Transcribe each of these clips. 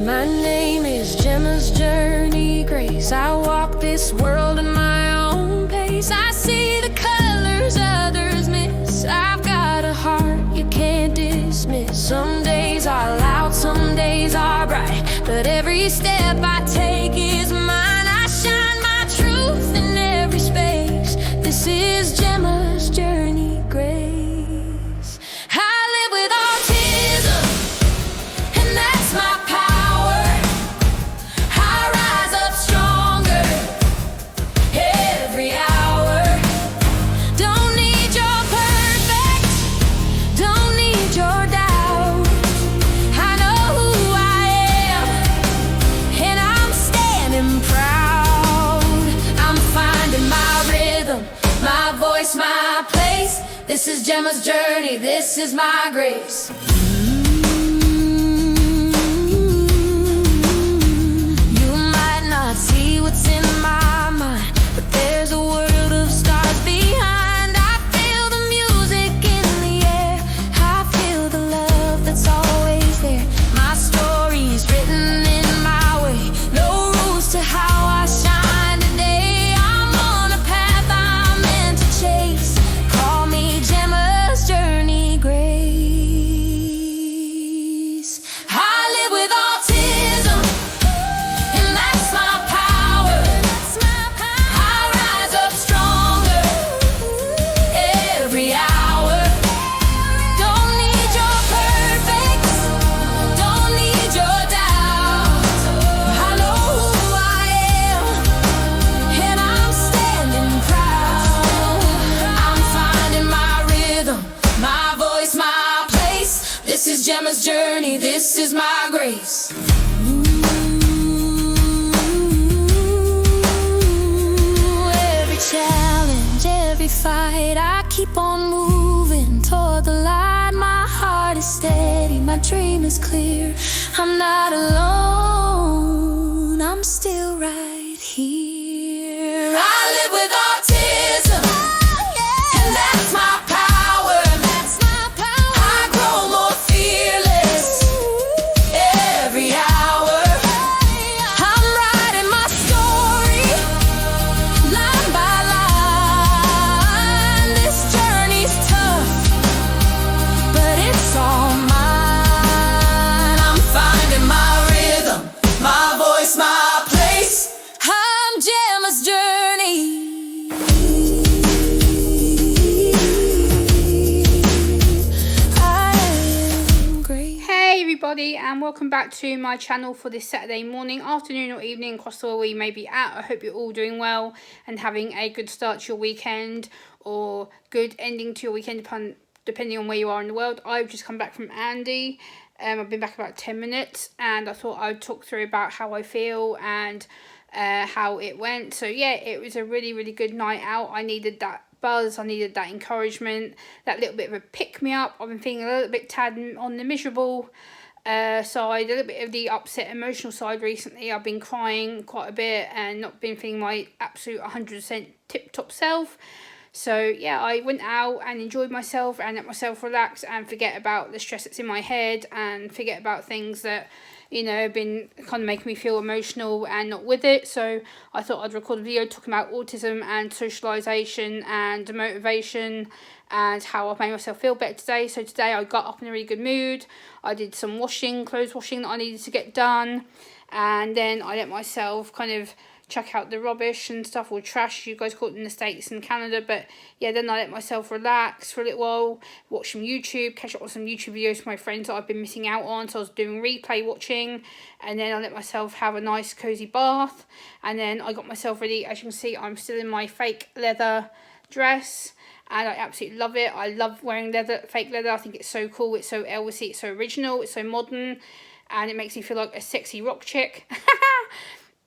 My name is Gemma's Journey Grace. I walk this world at my own pace. I see the colors others miss. I've got a heart you can't dismiss. Some days are loud, some days are bright, but every step I take is mine. I shine my truth in every space. This is Gemma's Journey Grace. I live with autism, and that's my power. I rise up stronger every hour. Don't need your perfect, don't need your doubt. I know who I am, and I'm standing proud. I'm finding my rhythm, my voice, my place. This is Gemma's journey, this is my grace. You might not see what's in my mind, but there's a world of stars behind. I feel the music in the air, I feel the love that's always there. My story's written in my way, no rules to how I shine today. I'm on a path I'm meant to chase. Call me Gemma's Journey Grace. I live with autism, and that's my power. I rise up stronger every hour. Don't need your perfect, don't need your doubt. I know who I am, and I'm standing proud. I'm finding my rhythm, my voice, my place. This is Gemma's journey, this is my grace. Every challenge, every fight, I keep on moving toward the light. My heart is steady, my dream is clear. I'm not alone, I'm still right here. I live with autism, and that's my power. I grow more fearless every hour. I'm writing my story line by line. This journey's tough, but it's all mine. I'm finding my rhythm, my voice, my place. I'm Gemma's Journey. I am great. Hey everybody, and welcome back to my channel for this Saturday morning, afternoon or evening across the world where you may be at. I hope you're all doing well and having a good start to your weekend or good ending to your weekend depending on where you are in the world. I've just come back from Andy. I've been back about 10 minutes and I thought I'd talk through about how I feel and how it went. So yeah, it was a really, really good night out. I needed that buzz, I needed that encouragement, that little bit of a pick-me-up. I've been feeling a little bit tad on the miserable side, a little bit of the upset emotional side recently. I've been crying quite a bit and not been feeling my absolute 100% tip-top self. So yeah, I went out and enjoyed myself and let myself relax and forget about the stress that's in my head and forget about things that, you know, have been kind of making me feel emotional and not with it. So I thought I'd record a video talking about autism and socialisation and motivation and how I've made myself feel better today. So today I got up in a really good mood. I did some clothes washing that I needed to get done, and then I let myself kind of chuck out the rubbish and stuff, or trash you guys call it in the States and Canada. But yeah, then I let myself relax for a little while, watch some YouTube, catch up on some YouTube videos from my friends that I've been missing out on. So I was doing replay watching, and then I let myself have a nice cozy bath, and then I got myself ready. As you can see, I'm still in my fake leather dress and I absolutely love it. I love wearing fake leather. I think it's so cool, it's so Elvisy, it's so original, it's so modern, and it makes me feel like a sexy rock chick.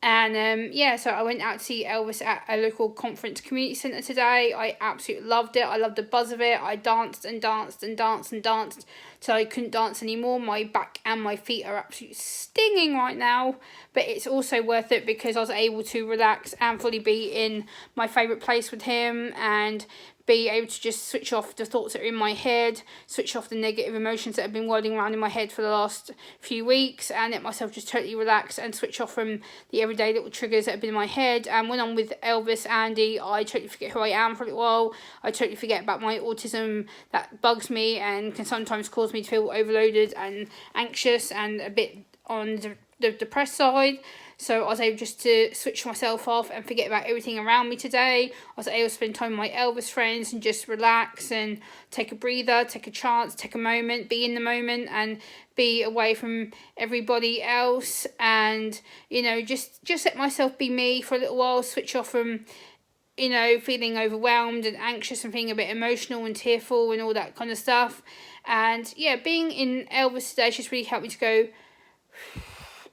And yeah, so I went out to see Elvis at a local conference community centre today. I absolutely loved it. I loved the buzz of it. I danced and danced and danced and danced till I couldn't dance anymore. My back and my feet are absolutely stinging right now, but it's also worth it because I was able to relax and fully be in my favourite place with him and be able to just switch off the thoughts that are in my head, switch off the negative emotions that have been whirling around in my head for the last few weeks, and let myself just totally relax and switch off from the everyday little triggers that have been in my head. And when I'm with Elvis, Andy, I totally forget who I am for a little while. I totally forget about my autism that bugs me and can sometimes cause me to feel overloaded and anxious and a bit on the depressed side. So I was able just to switch myself off and forget about everything around me today. I was able to spend time with my Elvis friends and just relax and take a breather, take a chance, take a moment, be in the moment and be away from everybody else, and just let myself be me for a little while, switch off from feeling overwhelmed and anxious and feeling a bit emotional and tearful and all that kind of stuff. And yeah, being in Elvis today just really helped me to go,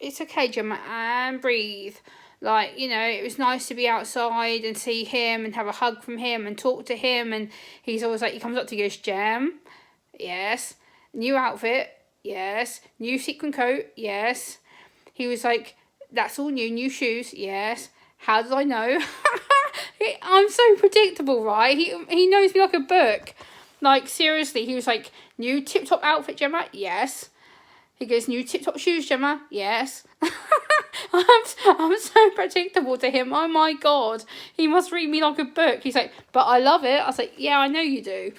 it's okay, Gemma, and breathe. It was nice to be outside and see him and have a hug from him and talk to him. And he's always he comes up to you, goes, Gem, yes. New outfit, yes. New sequin coat, yes. He was like, that's all new shoes, yes. How did I know? I'm so predictable, right? He knows me like a book. Seriously, he was like, new tip-top outfit, Gemma, yes. He goes, new tip-top shoes, Gemma, yes. I'm so predictable to him. Oh my God. He must read me like a book. He's like, but I love it. I was like, yeah, I know you do.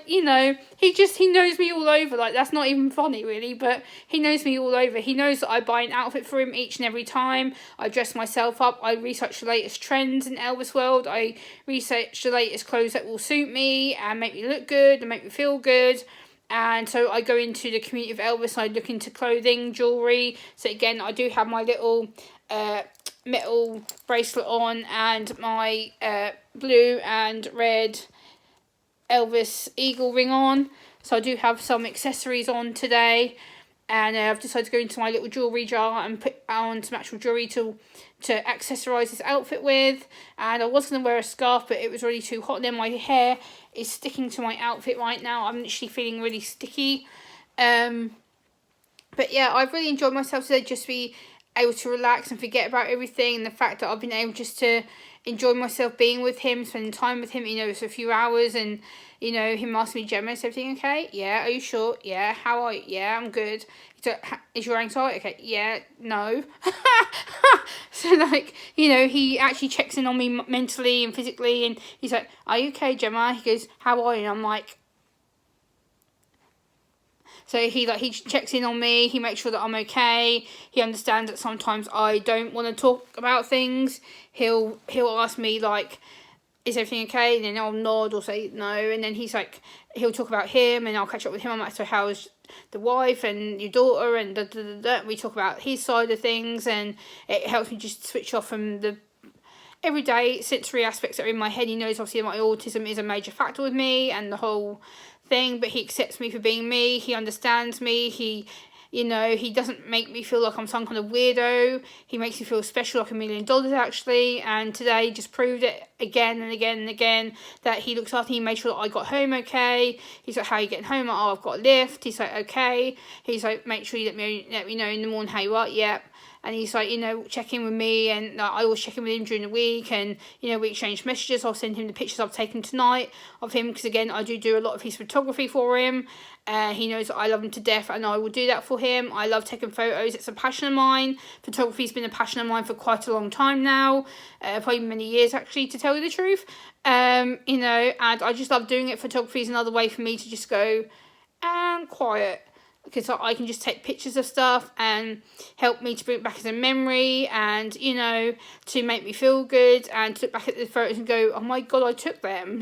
He knows me all over. That's not even funny, really, but he knows me all over. He knows that I buy an outfit for him each and every time. I dress myself up. I research the latest trends in Elvis world. I research the latest clothes that will suit me and make me look good and make me feel good. And so I go into the community of Elvis. I look into clothing, jewellery. So again, I do have my little metal bracelet on and my blue and red Elvis eagle ring on. So I do have some accessories on today. And I've decided to go into my little jewellery jar and put on some actual jewellery to accessorise this outfit with. And I was going to wear a scarf, but it was really too hot. And then my hair is sticking to my outfit right now. I'm literally feeling really sticky. But yeah, I've really enjoyed myself today, just be able to relax and forget about everything. And the fact that I've been able just to enjoy myself being with him, spending time with him, for a few hours. And, him asking me, Gemma, is everything okay? Yeah. Are you sure? Yeah. How are you? Yeah, I'm good. Is your anxiety okay? Yeah. No. So, he actually checks in on me mentally and physically. And he's like, are you okay, Gemma? He goes, how are you? And I'm like, so he checks in on me. He makes sure that I'm okay. He understands that sometimes I don't want to talk about things. He'll ask me is everything okay? And then I'll nod or say no. And then he'll talk about him and I'll catch up with him. I'm like, so how's the wife and your daughter? And we talk about his side of things, and it helps me just switch off from the everyday sensory aspects that are in my head. He knows obviously my autism is a major factor with me and the whole thing, but he accepts me for being me. He understands me. He doesn't make me feel like I'm some kind of weirdo. He makes me feel special, like $1 million actually. And today just proved it again and again and again that he looks after me. He made sure that I got home okay. He's like, how are you getting home? Oh, I've got a lift. He's like, okay. He's like, make sure you let me know in the morning how you are. Yep. And he's like, check in with me, and I always check in with him during the week, and, we exchange messages. I'll send him the pictures I've taken tonight of him, because, again, I do a lot of his photography for him. He knows that I love him to death, and I will do that for him. I love taking photos. It's a passion of mine. Photography's been a passion of mine for quite a long time now, probably many years, actually, to tell you the truth. And I just love doing it. Photography is another way for me to just go and quiet, because I can just take pictures of stuff and help me to bring it back as a memory, and, to make me feel good, and to look back at the photos and go, oh my God, I took them.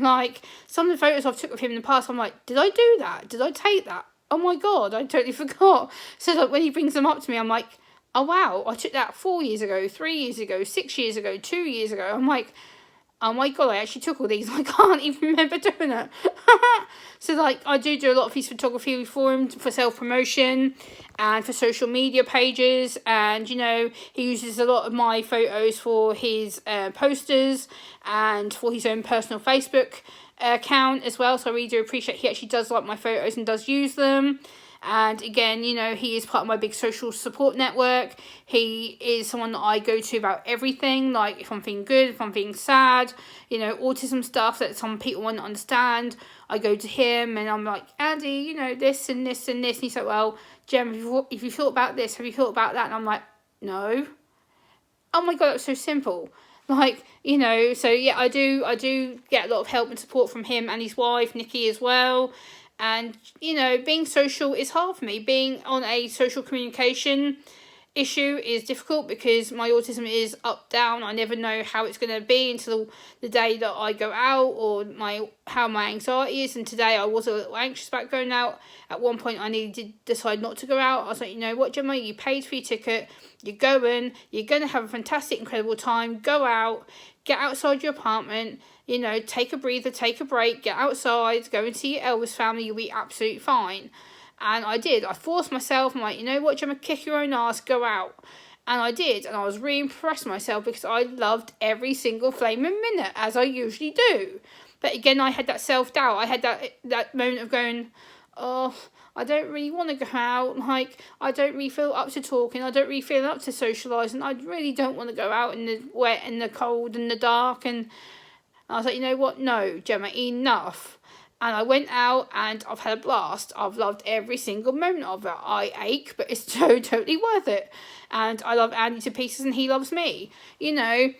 Some of the photos I've took of him in the past, I'm like, did I do that? Did I take that? Oh my God, I totally forgot. So when he brings them up to me, I'm like, oh wow, I took that 4 years ago, 3 years ago, 6 years ago, 2 years ago. I'm like, oh my God, I actually took all these. I can't even remember doing it. So, I do a lot of his photography for him for self-promotion and for social media pages. And, he uses a lot of my photos for his posters and for his own personal Facebook account as well. So I really do appreciate he actually does like my photos and does use them. And again, you know, he is part of my big social support network. He is someone that I go to about everything, like if I'm feeling good, if I'm feeling sad, you know, autism stuff that some people want to understand. I go to him and I'm like, Andy, you know, this and this and this. And he's like, well, Jem, if you thought about this, have you thought about that? And I'm like, no. Oh my God, it's so simple. Like, you know, so yeah, I do get a lot of help and support from him and his wife, Nikki, as well. And, you know, being social is hard for me. Being on a social communication issue is difficult because my autism is up, down. I never know how it's going to be until the day that I go out, or how my anxiety is. And today I was a little anxious about going out. At one point I needed to decide not to go out. I was like, you know what, Gemma, you paid for your ticket, you're going to have a fantastic, incredible time. Go out, get outside your apartment, you know, take a breather, take a break, get outside, go and see your Elvis family, you'll be absolutely fine. And I did. I forced myself. I'm like, you know what, Gemma, kick your own ass, go out. And I did. And I was really impressed with myself because I loved every single flaming minute, as I usually do. But again, I had that self-doubt. I had that moment of going, oh, I don't really want to go out. Like, I don't really feel up to talking. I don't really feel up to socialising. I really don't want to go out in the wet and the cold and the dark. And I was like, you know what? No, Gemma, enough. And I went out and I've had a blast. I've loved every single moment of it. I ache, but it's totally worth it. And I love Andy to pieces and he loves me, you know.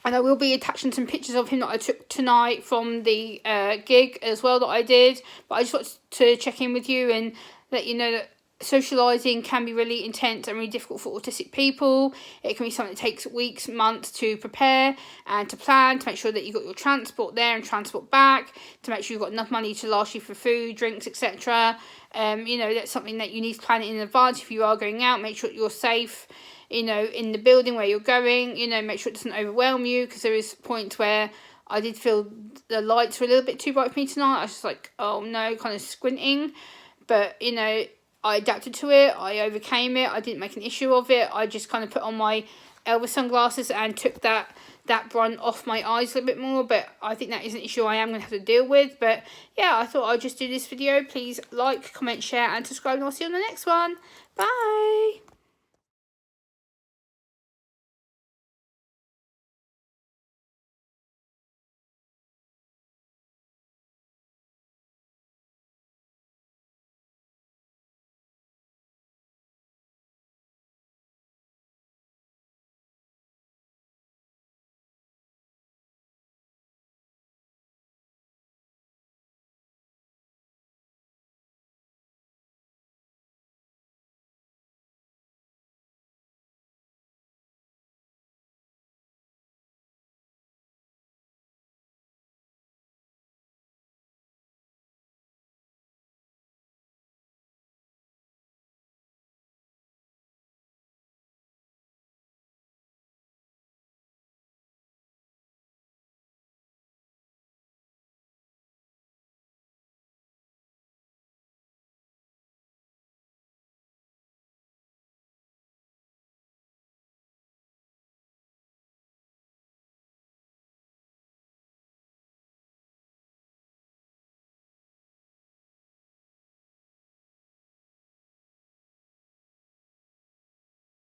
And I will be attaching some pictures of him that I took tonight from the gig as well that I did. But I just wanted to check in with you and let you know that socialising can be really intense and really difficult for autistic people. It can be something that takes weeks, months to prepare and to plan, to make sure that you've got your transport there and transport back, to make sure you've got enough money to last you for food, drinks, etc. You know, that's something that you need to plan in advance if you are going out. Make sure that you're safe, you know, in the building where you're going. You know, make sure it doesn't overwhelm you, because there is points where I did feel the lights were a little bit too bright for me tonight. I was just like, oh no, kind of squinting. But, you know, I adapted to it, I overcame it, I didn't make an issue of it. I just kind of put on my Elvis sunglasses and took that brunt off my eyes a little bit more. But I think that is an issue I am going to have to deal with. But yeah, I thought I'd just do this video. Please like, comment, share and subscribe, and I'll see you on the next one. Bye!